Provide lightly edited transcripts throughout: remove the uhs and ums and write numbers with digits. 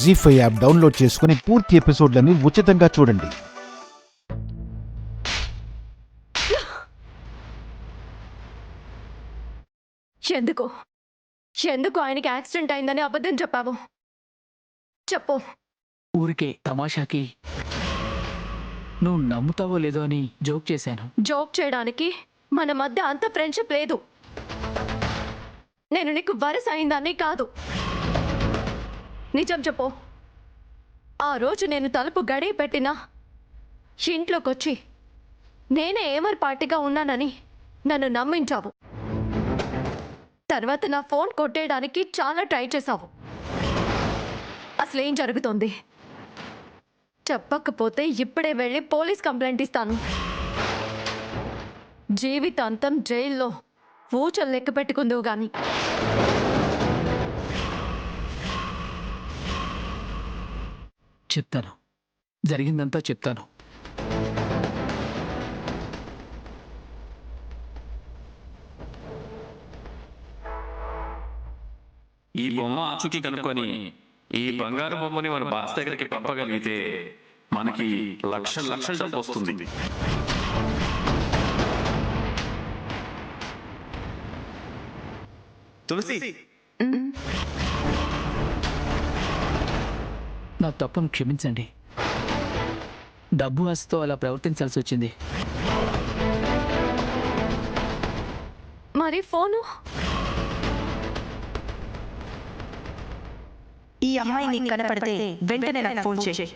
జీ5 app download చేసుకుని పూర్తి ఎపిసోడ్లని ఉచితంగా చూడండి. ఎందుకు ఆయనకి యాక్సిడెంట్ అయిందని అబద్ధం చెప్పావు? చెప్పు. ఊరికే తమాషాకి నువ్వు నమ్ముతావో లేదో అని జోక్ చేశాను. జోక్ చేయడానికి మన మధ్య అంత ఫ్రెండ్షిప్ లేదు. నేను నీకు వరస అయిందని కాదు. నిజం చెప్పు. ఆ రోజు నేను తలుపు గడియ పెట్టినా ఇంట్లోకి వచ్చి నేనే ఏమర్ పార్టీగా ఉన్నానని నన్ను నమ్మించావు. తర్వాత నా ఫోన్ కొట్టేయడానికి చాలా ట్రై చేశావు. అసలేం జరుగుతుంది? చెప్పకపోతే ఇప్పుడే వెళ్ళి పోలీస్ కంప్లైంట్ ఇస్తాను. జీవితాంతం జైల్లో ఊచలు లెక్క పెట్టుకుందువు గాని. చెప్తాను, జరిగిందంతా చెప్తాను. ఈ బొమ్మ ఆచూకీ కనుక్కొని ఈ బంగారు బొమ్మని మన బాస్ దగ్గరికి పంపగలిగితే మనకి లక్షల డబ్బు వస్తుంది. తులసి, నా తప్పును క్షమించండి. డబ్బు ఆశతో అలా ప్రవర్తించాల్సి వచ్చింది. మరి ఫోను? ఈ అమ్మాయి నీకు కనపడితే వెంటనే నాకు ఫోన్ చేయి.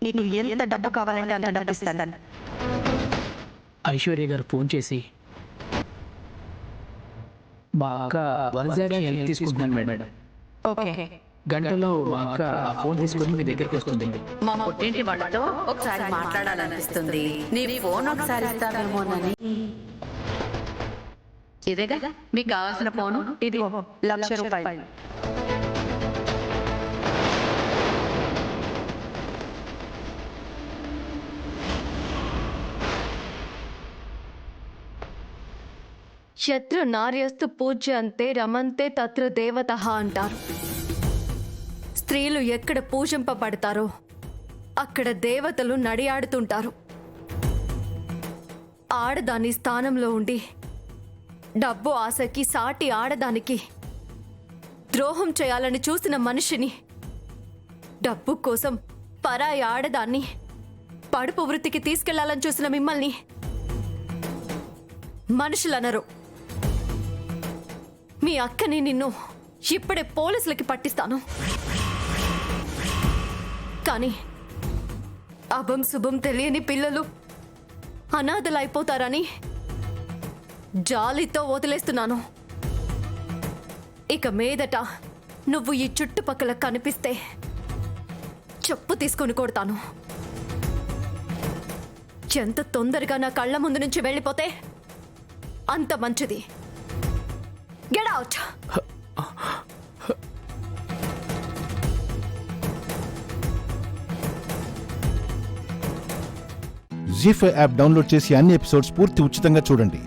నీకు ఎంత డబ్బు కావాలంటే అంత డబ్బు ఇస్తాను. ఐశ్వర్య గారు ఫోన్ చేసి మా అక్క వనజాగా హెల్ప్ తీసుకుంటున్నాను మేడం. ఓకే, గంటలో మా అక్క ఆ ఫోన్ తీసుకొని మీ దగ్గరికి వస్తుంది. మా పుట్టింటి వాళ్ళతో ఒకసారి మాట్లాడాలనిపిస్తుంది. నీ ఫోన్ ఒకసారి ఇస్తావేమోనని. ఇదేగా మీకు కావాల్సిన ఫోను. ఇది ₹1,00,000. యత్ర నార్యస్తు పూజ్యంతే రమంతే తత్ర దేవతః అంటారు. స్త్రీలు ఎక్కడ పూజింపబడతారో అక్కడ దేవతలు నడియాడుతుంటారు. ఆడదాని స్థానంలో ఉండి డబ్బు ఆశకి సాటి ఆడదానికి ద్రోహం చేయాలని చూసిన మనిషిని, డబ్బు కోసం పరాయి ఆడదాన్ని పడుపు వృత్తికి తీసుకెళ్లాలని చూసిన మిమ్మల్ని మనుషులనరు. మీ అక్కని నిన్ను ఇప్పుడే పోలీసులకి పట్టిస్తాను. కానీ అభం శుభం తెలియని పిల్లలు అనాథలైపోతారని జాలితో వదిలేస్తున్నాను. ఇక మీదట నువ్వు ఈ చుట్టుపక్కల కనిపిస్తే చెప్పు తీసుకొని కొడతాను. ఎంత తొందరగా నా కళ్ళ ముందు నుంచి వెళ్ళిపోతే అంత మంచిది. Get out. ZEE5 app download చేసి అన్ని ఎపిసోడ్స్ పూర్తి ఉచితంగా చూడండి.